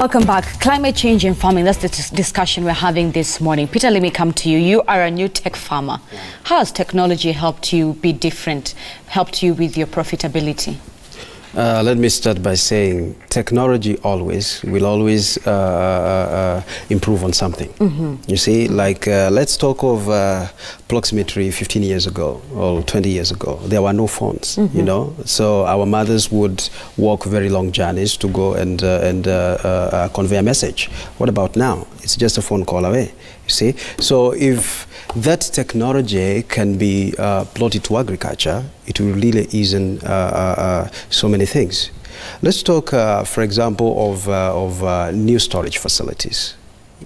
Welcome back. Climate change and farming, that's the discussion we're having this morning. Peter, let me come to you. You are a new tech farmer. How has technology helped you be different, helped you with your profitability? Let me start by saying technology will always improve on something. You see, like let's talk of approximately 15 years ago or 20 years ago. There were no phones, you know, so our mothers would walk very long journeys to go and convey a message. What about now? It's just a phone call away, you see. So if that technology can be plotted to agriculture, it will really ease in so many things. Let's talk, for example, of new storage facilities.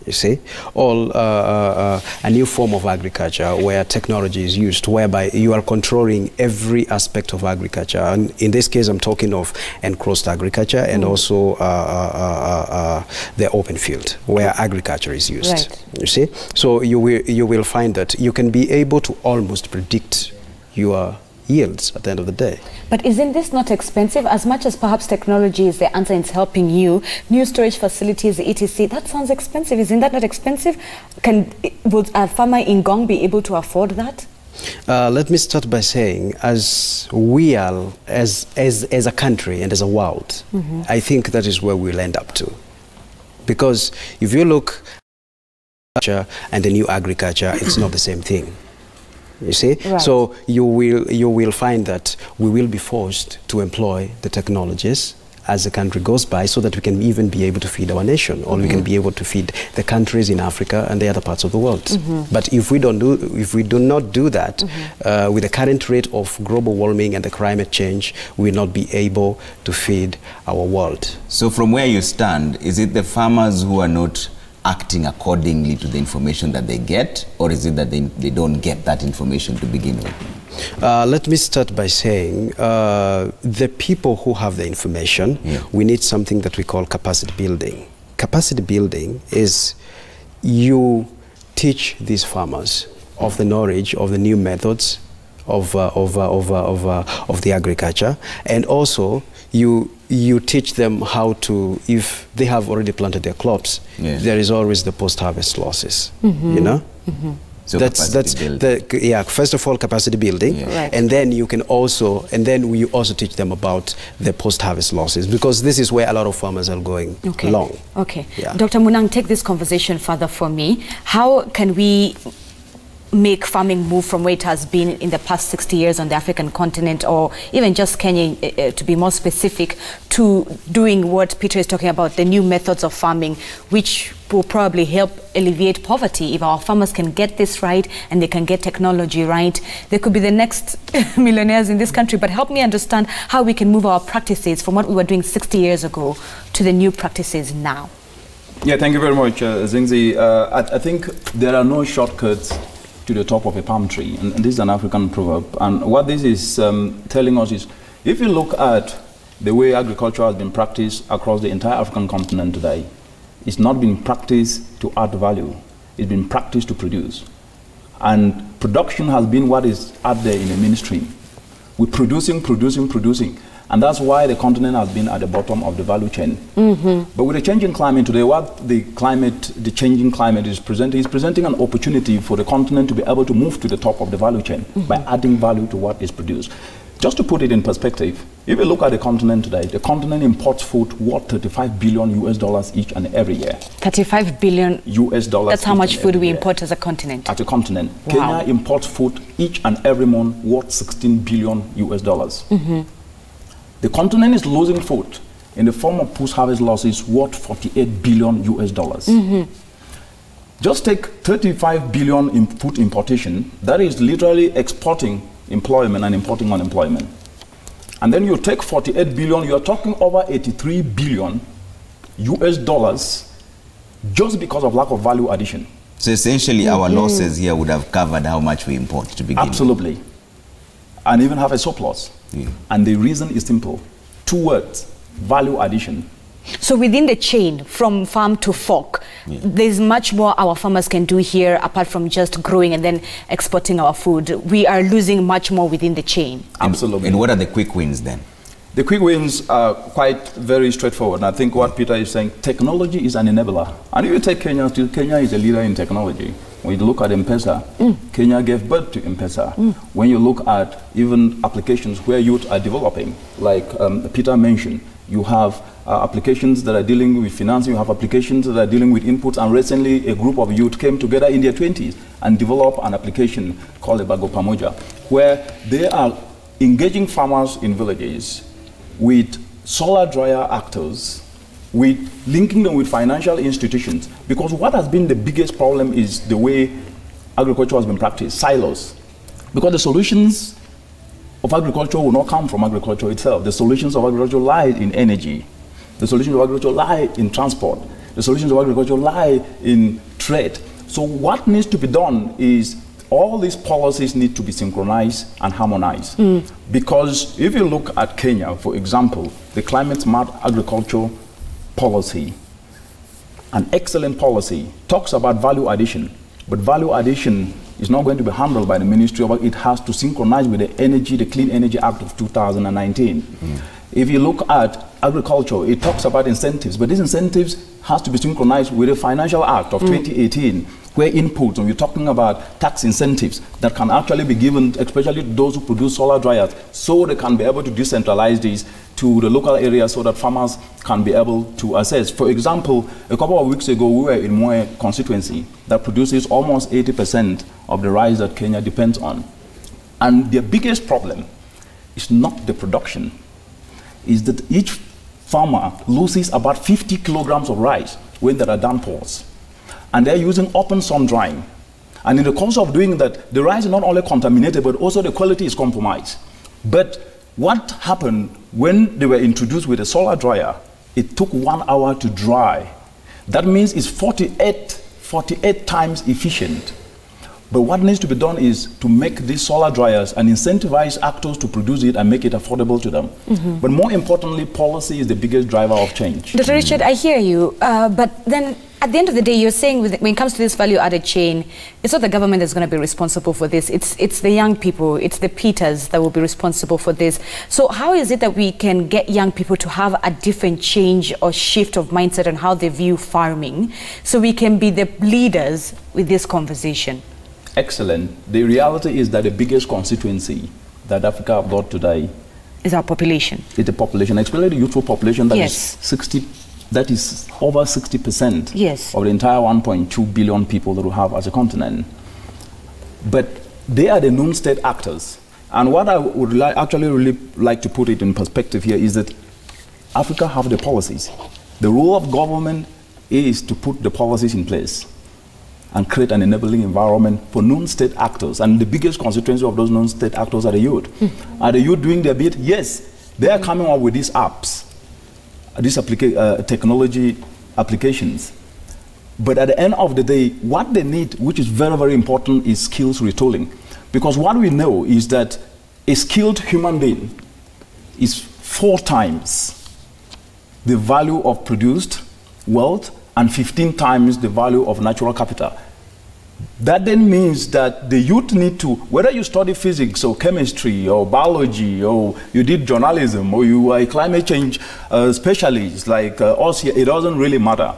You see, all a new form of agriculture where technology is used, whereby you are controlling every aspect of agriculture. And in this case, I'm talking of enclosed agriculture and also the open field where agriculture is used. Right. You see, so you will find that you can be able to almost predict your yields at the end of the day. But isn't this not expensive? As much as perhaps technology is the answer, it's helping you, new storage facilities, etc., that sounds expensive. Isn't that not expensive? Would a farmer in Gong be able to afford that? Let me start by saying, as we are, as a country and as a world, I think that is where we'll end up to. Because if you look at agriculture and the new agriculture, it's not the same thing. You see, right. So you will find that we will be forced to employ the technologies as the country goes by, so that we can even be able to feed our nation, or we can be able to feed the countries in Africa and the other parts of the world. But if we do not do that, with the current rate of global warming and the climate change, we will not be able to feed our world. So from where you stand, is it the farmers who are not acting accordingly to the information that they get, or is it that they don't get that information to begin with? Let me start by saying the people who have the information, we need something that we call capacity building. Capacity building is you teach these farmers of the knowledge of the new methods of the agriculture, and also you teach them how to, if they have already planted their crops, there is always the post-harvest losses, you know? So that's first of all, capacity building, right. And then you can also, we also teach them about the post-harvest losses, because this is where a lot of farmers are going along. Okay. Yeah. Dr. Munang, take this conversation further for me. How can we make farming move from where it has been in the past 60 years on the African continent, or even just Kenya, to be more specific, to doing what Peter is talking about, the new methods of farming, which will probably help alleviate poverty? If our farmers can get this right and they can get technology right, they could be the next millionaires in this country. But help me understand how we can move our practices from what we were doing 60 years ago to the new practices now. Yeah, thank you very much, Zingzi. I think there are no shortcuts to the top of a palm tree, and this is an African proverb. And what this is telling us is, if you look at the way agriculture has been practiced across the entire African continent today, it's not been practiced to add value, it's been practiced to produce. And production has been what is out there in the mainstream. We're producing, and that's why the continent has been at the bottom of the value chain. But with the changing climate today, what the changing climate is presenting an opportunity for the continent to be able to move to the top of the value chain by adding value to what is produced. Just to put it in perspective, if you look at the continent today, the continent imports food worth $35 billion each and every year. 35 billion US dollars. That's how much food we import as a continent. As a continent. Wow. Kenya imports food each and every month worth $16 billion US. The continent is losing food in the form of post-harvest losses worth $48 billion US. Just take 35 billion in food importation, that is literally exporting employment and importing unemployment. And then you take 48 billion, you're talking over 83 billion US dollars just because of lack of value addition. So essentially our losses here would have covered how much we import to begin with. Absolutely. And even have a surplus. And the reason is simple. 2 words: value addition. So within the chain, from farm to fork, there's much more our farmers can do here apart from just growing and then exporting our food. We are losing much more within the chain. Absolutely. And what are the quick wins then? The quick wins are quite very straightforward. And I think what Peter is saying, technology is an enabler. And if you take Kenya, still Kenya is a leader in technology. When you look at M-Pesa, Kenya gave birth to M-Pesa. When you look at even applications where youth are developing, like Peter mentioned, you have applications that are dealing with financing, you have applications that are dealing with inputs, and recently a group of youth came together in their 20s and developed an application called Ebago Pamoja, where they are engaging farmers in villages with solar dryer actors, with linking them with financial institutions, because what has been the biggest problem is the way agriculture has been practiced, silos. Because the solutions of agriculture will not come from agriculture itself. The solutions of agriculture lie in energy. The solutions of agriculture lie in transport. The solutions of agriculture lie in trade. So what needs to be done is all these policies need to be synchronized and harmonized. Because if you look at Kenya, for example, the climate smart agriculture policy, an excellent policy, talks about value addition, but value addition is not going to be handled by the Ministry of It has to synchronize with the energy, the Clean Energy Act of 2019. If you look at agriculture, it talks about incentives, but these incentives has to be synchronized with the Financial Act of 2018, where inputs, when we're talking about tax incentives that can actually be given, especially to those who produce solar dryers, so they can be able to decentralize these to the local areas so that farmers can be able to assess. For example, a couple of weeks ago, we were in Muita constituency that produces almost 80% of the rice that Kenya depends on. And their biggest problem is not the production, is that each farmer loses about 50 kilograms of rice when there are downpours. And they're using open sun drying. And in the course of doing that, the rice is not only contaminated, but also the quality is compromised. But what happened when they were introduced with a solar dryer, it took 1 hour to dry. That means it's 48 times efficient. But what needs to be done is to make these solar dryers and incentivize actors to produce it and make it affordable to them. But more importantly, policy is the biggest driver of change. Dr. Richard, I hear you, but then at the end of the day, you're saying when it comes to this value-added chain, it's not the government that's going to be responsible for this. It's the young people, it's the Peters that will be responsible for this. So how is it that we can get young people to have a different change or shift of mindset on how they view farming so we can be the leaders with this conversation? Excellent. The reality is that the biggest constituency that Africa have got today is our population. It's the population, especially the youthful population that is over 60% of the entire 1.2 billion people that we have as a continent. But they are the non-state actors. And what I would actually really like to put it in perspective here is that Africa have the policies. The role of government is to put the policies in place and create an enabling environment for non-state actors. And the biggest constituency of those non-state actors are the youth. Are the youth doing their bit? Yes. They are coming up with these apps, these technology applications. But at the end of the day, what they need, which is very, very important, is skills retooling. Because what we know is that a skilled human being is 4 times the value of produced wealth and 15 times the value of natural capital. That then means that the youth need to, whether you study physics or chemistry or biology or you did journalism or you are a climate change specialist like us here, it doesn't really matter.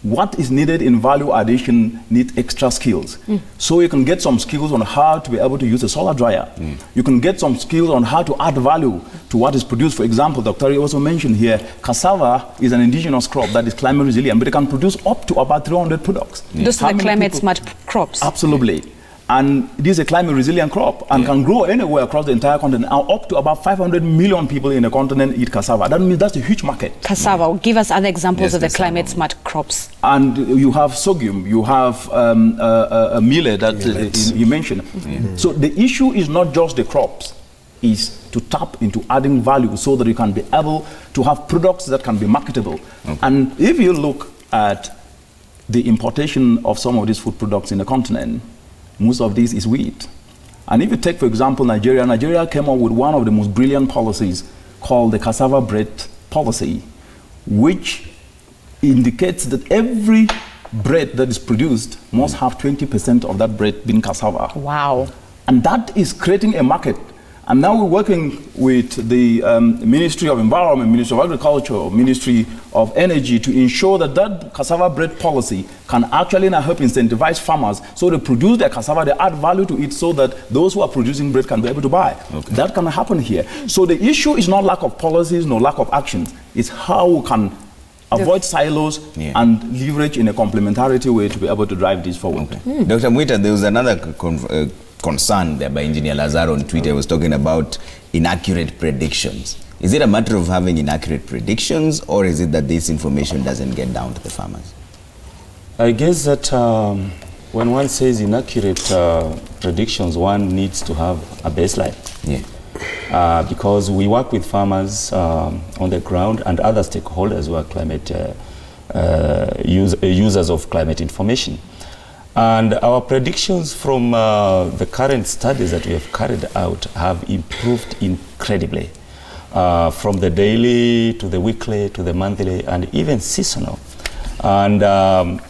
What is needed in value addition needs extra skills. So you can get some skills on how to be able to use a solar dryer. You can get some skills on how to add value to what is produced. For example, Dr. also mentioned here, cassava is an indigenous crop that is climate resilient, but it can produce up to about 300 products. Those are the climate smart crops. Absolutely. And it is a climate resilient crop and can grow anywhere across the entire continent. And up to about 500 million people in the continent eat cassava. That means that's a huge market. Cassava. Give us other examples of the climate smart crops. And you have sorghum, you have a millet that you mentioned. So the issue is not just the crops, is to tap into adding value so that you can be able to have products that can be marketable. And if you look at the importation of some of these food products in the continent, most of this is wheat. And if you take, for example, Nigeria came up with one of the most brilliant policies called the cassava bread policy, which indicates that every bread that is produced must have 20% of that bread being cassava. Wow. And that is creating a market. And now we're working with the Ministry of Environment, Ministry of Agriculture, Ministry of Energy to ensure that that cassava bread policy can actually now help incentivize farmers so they produce their cassava, they add value to it so that those who are producing bread can be able to buy. Okay. That can happen here. So the issue is not lack of policies, no lack of actions. It's how we can avoid silos and leverage in a complementarity way to be able to drive this forward. Okay. Dr. Muita, there was another concern there by Engineer Lazaro on Twitter. Was talking about inaccurate predictions. Is it a matter of having inaccurate predictions, or is it that this information doesn't get down to the farmers? I guess that when one says inaccurate predictions, one needs to have a baseline. Yeah. Because we work with farmers on the ground and other stakeholders who are climate users of climate information. And our predictions from the current studies that we have carried out have improved incredibly, from the daily to the weekly to the monthly and even seasonal. And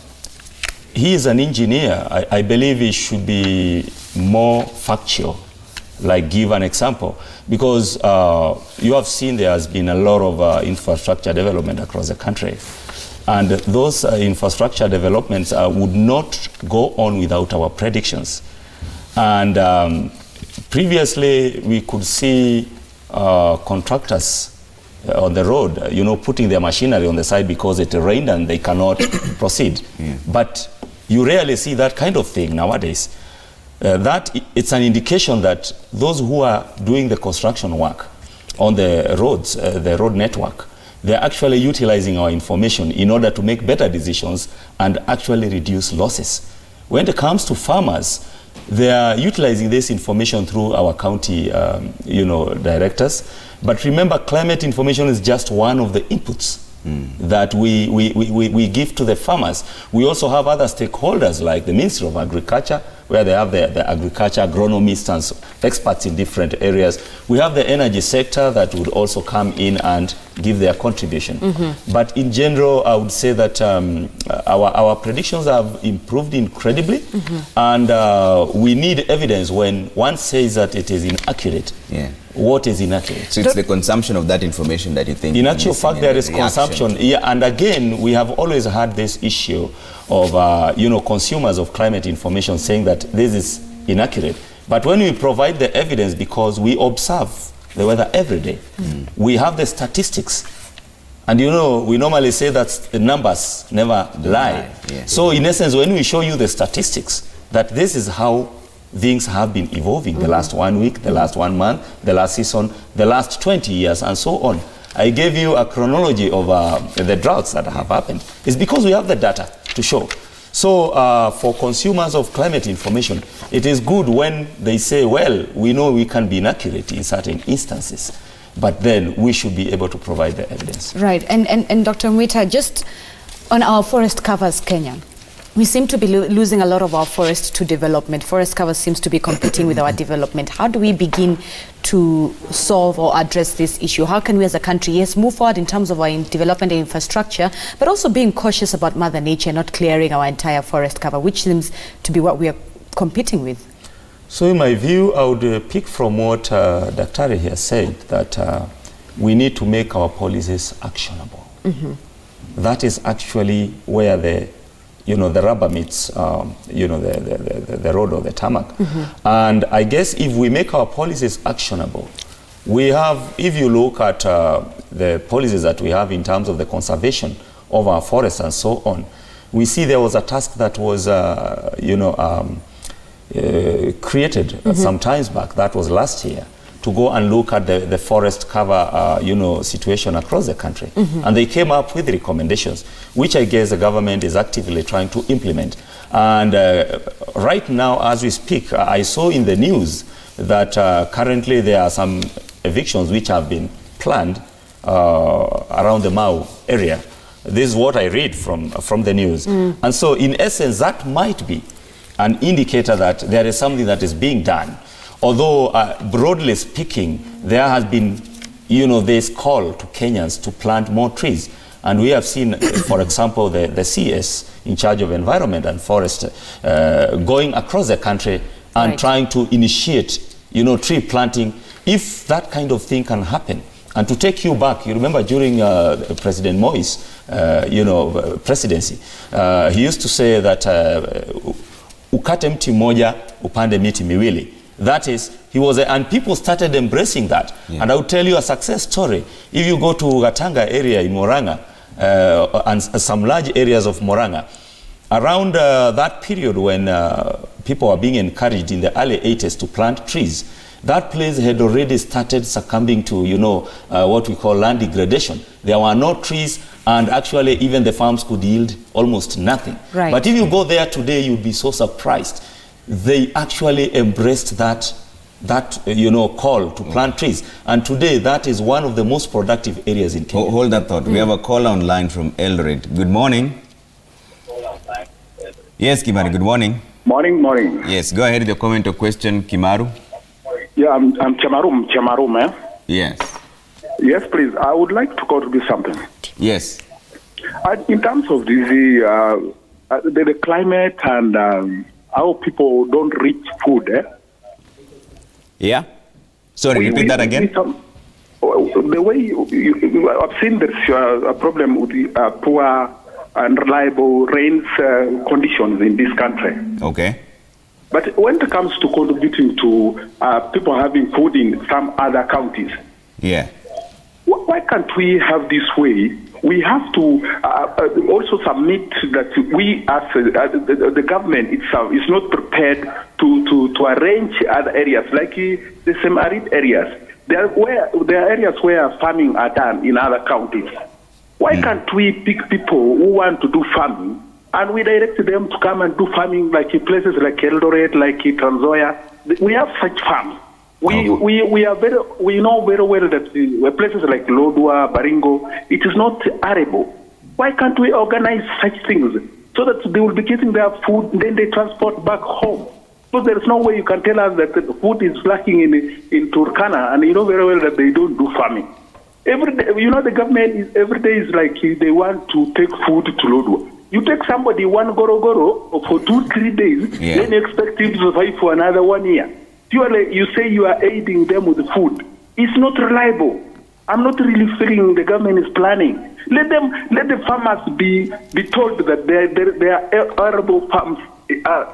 he is an engineer. I believe he should be more factual, like give an example, because you have seen there has been a lot of infrastructure development across the country. And those infrastructure developments would not go on without our predictions. And previously, we could see contractors on the road, you know, putting their machinery on the side because it rained and they cannot proceed. Yeah. But you rarely see that kind of thing nowadays. That it's an indication that those who are doing the construction work on the roads, the road network, they're actually utilizing our information in order to make better decisions and actually reduce losses. When it comes to farmers, they are utilizing this information through our county directors. But remember, climate information is just one of the inputs that we give to the farmers. We also have other stakeholders like the Ministry of Agriculture, where they have the agriculture agronomists and experts in different areas. We have the energy sector that would also come in and give their contribution. But in general, I would say that our predictions have improved incredibly, and we need evidence when one says that it is inaccurate. Yeah. What is inaccurate? So it's the consumption of that information that you think... In actual fact, there is consumption. Yeah, and again, we have always had this issue of, consumers of climate information saying that this is inaccurate. But when we provide the evidence, because we observe the weather every day, we have the statistics. And we normally say that the numbers never lie. Yeah. So in essence, when we show you the statistics, that this is how things have been evolving the last 1 week, the last 1 month, the last season, the last 20 years, and so on. I gave you a chronology of the droughts that have happened. It's because we have the data to show. So for consumers of climate information, it is good when they say, well, we know we can be inaccurate in certain instances, but then we should be able to provide the evidence. Right. And Dr. Muita, just on our forest covers, Kenya, we seem to be losing a lot of our forests to development. Forest cover seems to be competing with our development. How do we begin to solve or address this issue? How can we as a country, yes, move forward in terms of our development and infrastructure, but also being cautious about Mother Nature, not clearing our entire forest cover, which seems to be what we are competing with? So in my view, I would pick from what Dr. here said, that we need to make our policies actionable. That is actually where the rubber meets, the road or the tarmac. And I guess if we make our policies actionable, we have, if you look at the policies that we have in terms of the conservation of our forests and so on, we see there was a task that was, created some times back, that was last year, to go and look at the forest cover, situation across the country. And they came up with recommendations, which I guess the government is actively trying to implement. And right now, as we speak, I saw in the news that currently there are some evictions which have been planned around the Mau area. This is what I read from the news. And so, in essence, that might be an indicator that there is something that is being done. Although, broadly speaking, there has been, this call to Kenyans to plant more trees. And we have seen, for example, the CS in charge of environment and forest going across the country and trying to initiate, tree planting if that kind of thing can happen, and to take you back, you remember during President Moi's, presidency, he used to say that ukate mti moja, upande miti miwili. That is, and people started embracing that. Yeah. And I will tell you a success story. If you go to Gatanga area in Moranga, and some large areas of Moranga, around that period when people were being encouraged in the early 80s to plant trees, that place had already started succumbing to, what we call land degradation. There were no trees, and actually even the farms could yield almost nothing. Right. But if you go there today, you'd be so surprised. They actually embraced that call to plant trees. And today, that is one of the most productive areas in Kenya. Hold that thought. We have a call online from Eldoret. Good morning. Yes, Kimaru, good morning. Morning. Yes, go ahead with your comment or question, Kimaru. Yeah, I'm Chamaru, man. Yes. Yes, please. I would like to contribute something. Yes. In terms of the climate and how people don't reach food, Yeah? Sorry, repeat that again. The way I've seen there's a problem with the poor and reliable rains conditions in this country. Okay. But when it comes to contributing to people having food in some other counties, yeah, why can't we have this way? We have to also submit that we, as the government itself, is not prepared to arrange other areas like the semi-arid areas. There are areas where farming are done in other counties. Why can't we pick people who want to do farming and we direct them to come and do farming like in places like Eldoret, like in Trans Nzoia? We have such farms. We know very well that places like Lodwar, Baringo, it is not arable. Why can't we organize such things so that they will be getting their food and then they transport back home? So there is no way you can tell us that the food is lacking in Turkana, and you know very well that they don't do farming. Every day, the government every day is like they want to take food to Lodwar. You take somebody one goro for 2-3 days, then you expect him to survive for another 1 year. You say you are aiding them with food. It's not reliable. I'm not really feeling the government is planning. Let the farmers be told that there are arable farms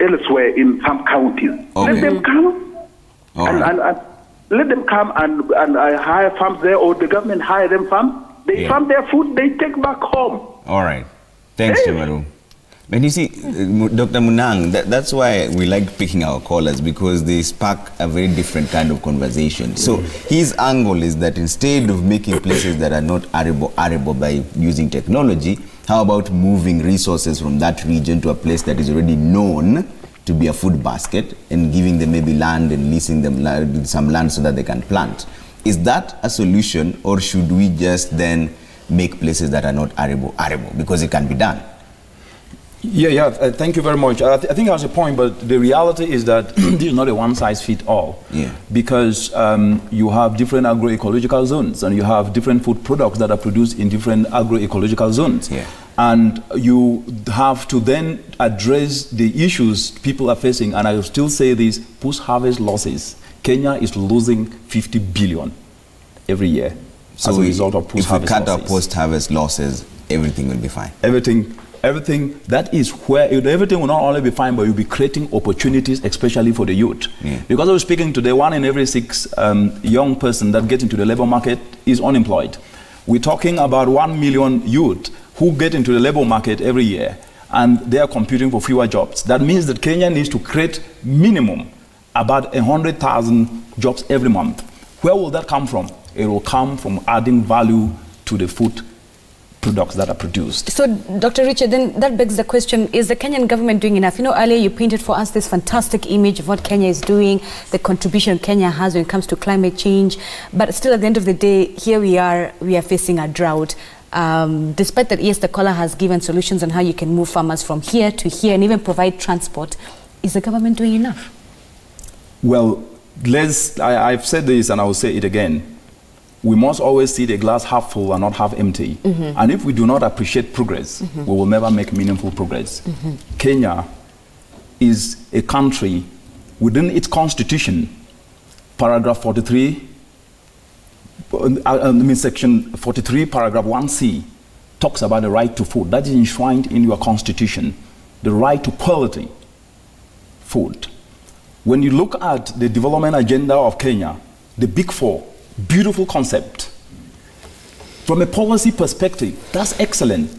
elsewhere in some counties. Okay. Let them come and let them come and hire farms there, or the government hire them farms. They farm their food, they take back home. All right. Thanks, Chamaru. But you see, Dr. Munang, that's why we like picking our callers, because they spark a very different kind of conversation. So his angle is that instead of making places that are not arable by using technology, how about moving resources from that region to a place that is already known to be a food basket and giving them maybe land and leasing them some land so that they can plant? Is that a solution, or should we just then make places that are not arable because it can be done? Yeah, thank you very much. I think that's a point, but the reality is that this is not a one-size-fits-all. Yeah. Because you have different agroecological zones, and you have different food products that are produced in different agroecological zones. Yeah. And you have to then address the issues people are facing, and I will still say this, post-harvest losses. Kenya is losing 50 billion every year as a result of post-harvest losses. If we cut our post-harvest losses, everything will be fine. Everything, that is where everything will not only be fine, but you'll be creating opportunities, especially for the youth. Yeah. Because I was speaking today, 1 in every 6 young person that get into the labor market is unemployed. We're talking about 1 million youth who get into the labor market every year, and they are competing for fewer jobs. That means that Kenya needs to create minimum about 100,000 jobs every month. Where will that come from? It will come from adding value to the food products that are produced. So, Dr. Richard, then that begs the question, is the Kenyan government doing enough? You know, earlier you painted for us this fantastic image of what Kenya is doing, the contribution Kenya has when it comes to climate change, but still at the end of the day, here we are facing a drought. Despite that, yes, the caller has given solutions on how you can move farmers from here to here and even provide transport. Is the government doing enough? Well, I've said this and I will say it again. We must always see the glass half full and not half empty. Mm-hmm. And if we do not appreciate progress, we will never make meaningful progress. Kenya is a country within its constitution. Paragraph 43 Section 43, paragraph 1C, talks about the right to food. That is enshrined in your constitution, the right to quality food. When you look at the development agenda of Kenya, the Big Four, beautiful concept. From a policy perspective, that's excellent.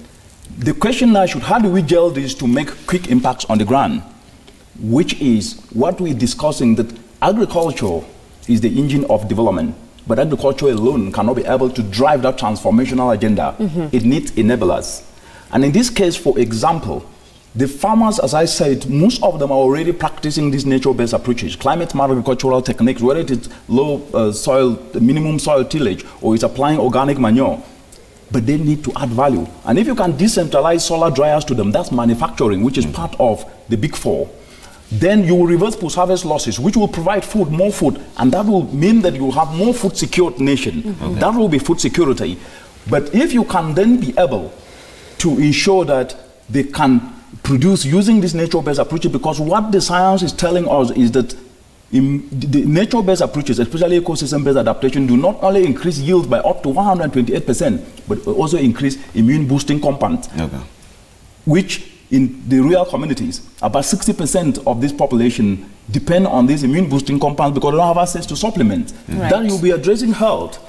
The question now should, how do we gel this to make quick impacts on the ground? Which is what we're discussing, that agriculture is the engine of development, but agriculture alone cannot be able to drive that transformational agenda. It needs enablers. And in this case, for example, the farmers, as I said, most of them are already practicing these nature-based approaches, climate-smart agricultural techniques, whether it is low soil, minimum soil tillage, or it's applying organic manure. But they need to add value. And if you can decentralize solar dryers to them, that's manufacturing, which is part of the Big Four. Then you will reverse post-harvest losses, which will provide food, more food, and that will mean that you will have more food-secured nation. That will be food security. But if you can then be able to ensure that they can produce using this nature-based approaches, because what the science is telling us is that in the nature-based approaches, especially ecosystem-based adaptation, do not only increase yield by up to 128%, but also increase immune-boosting compounds, which in the rural communities, about 60% of this population depend on these immune-boosting compounds because they don't have access to supplements. Then you'll be addressing health,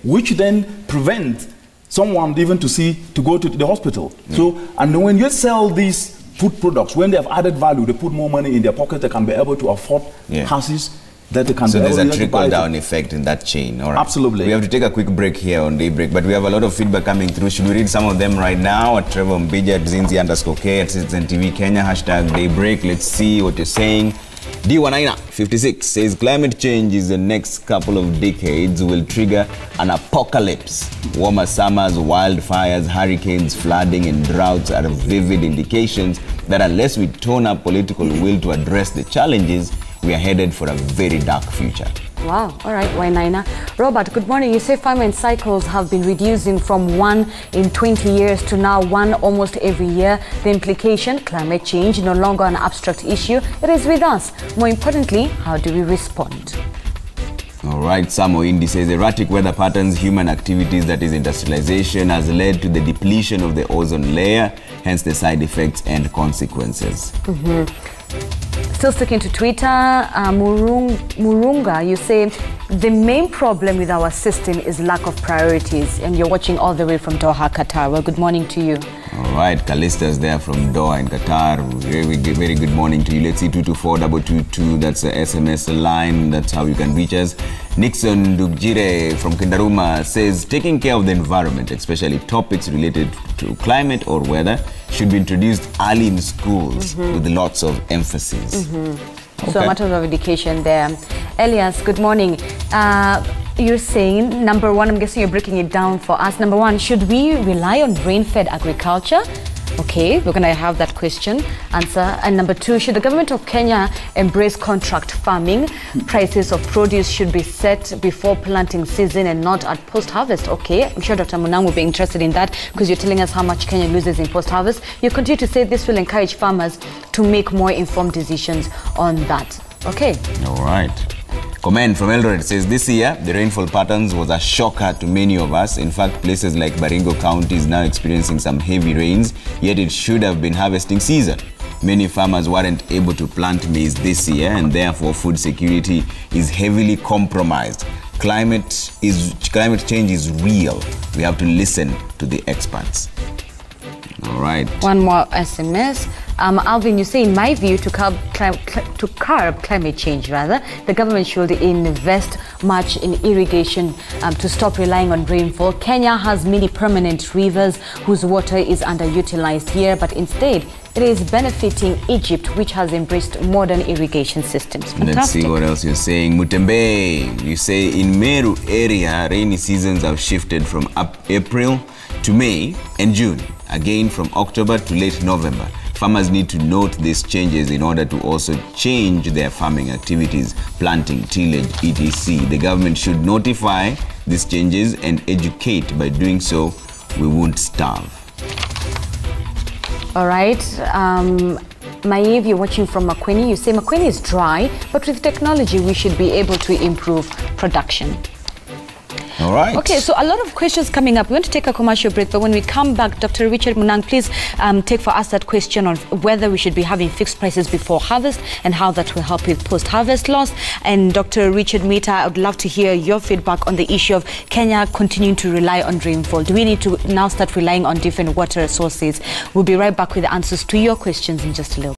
which then prevents someone even to go to the hospital. So, and when you sell these food products, when they have added value, they put more money in their pocket, they can be able to afford houses that they can. So there's a trickle-down effect in that chain. All right. Absolutely. We have to take a quick break here on Daybreak, but we have a lot of feedback coming through. Should we read some of them right now? At Trevor Mbija, at Zinzi_K, at Citizen TV Kenya, hashtag Daybreak. Let's see what you're saying. D19 56 says climate change is the next couple of decades will trigger an apocalypse. Warmer summers, wildfires, hurricanes, flooding and droughts are vivid indications that unless we tone up political will to address the challenges, we are headed for a very dark future. Wow. All right, Wainaina. Robert, good morning. You say famine cycles have been reducing from 1 in 20 years to now 1 almost every year. The implication, climate change, no longer an abstract issue. It is with us. More importantly, how do we respond? All right, Samo Indi says erratic weather patterns, human activities, that is industrialization, has led to the depletion of the ozone layer, hence the side effects and consequences. Still sticking to Twitter, Murunga, you say the main problem with our system is lack of priorities, and you're watching all the way from Doha, Qatar. Well, good morning to you. All right, Callista's there from Doha in Qatar. Very good morning to you. Let's see, 224-222, that's the SMS line. That's how you can reach us. Nixon Dugjire from Kindaruma says taking care of the environment, especially topics related to climate or weather, should be introduced early in schools with lots of emphasis. Okay. So a matter of education there. Elias, good morning. You're saying, number one, I'm guessing you're breaking it down for us. Number one, should we rely on rain-fed agriculture? Okay, we're going to have that question answer. And number two, should the government of Kenya embrace contract farming? Prices of produce should be set before planting season and not at post-harvest. Okay, I'm sure Dr. Munang will be interested in that because you're telling us how much Kenya loses in post-harvest. You continue to say this will encourage farmers to make more informed decisions on that. Okay. All right. Comment from Eldoret says this year the rainfall patterns was a shocker to many of us. In fact, places like Baringo County is now experiencing some heavy rains, yet it should have been harvesting season. Many farmers weren't able to plant maize this year, and therefore food security is heavily compromised. Climate change is real. We have to listen to the experts. All right. One more SMS. Alvin, you say, in my view, to curb climate change, the government should invest much in irrigation to stop relying on rainfall. Kenya has many permanent rivers whose water is underutilized here, but instead it is benefiting Egypt, which has embraced modern irrigation systems. Fantastic. Let's see what else you're saying. Mutembe, you say in Meru area, rainy seasons have shifted from April to May and June, again from October to late November. Farmers need to note these changes in order to also change their farming activities, planting, tillage, etc. The government should notify these changes and educate. By doing so, we won't starve. All right. Maeve, you're watching from Makweni. You say Makweni is dry, but with technology, we should be able to improve production. All right. Okay, so a lot of questions coming up. We want to take a commercial break, but when we come back, Dr. Richard Munang, please take for us that question on whether we should be having fixed prices before harvest and how that will help with post-harvest loss. And Dr. Richard Muita, I would love to hear your feedback on the issue of Kenya continuing to rely on rainfall. Do we need to now start relying on different water sources? We'll be right back with the answers to your questions in just a little bit.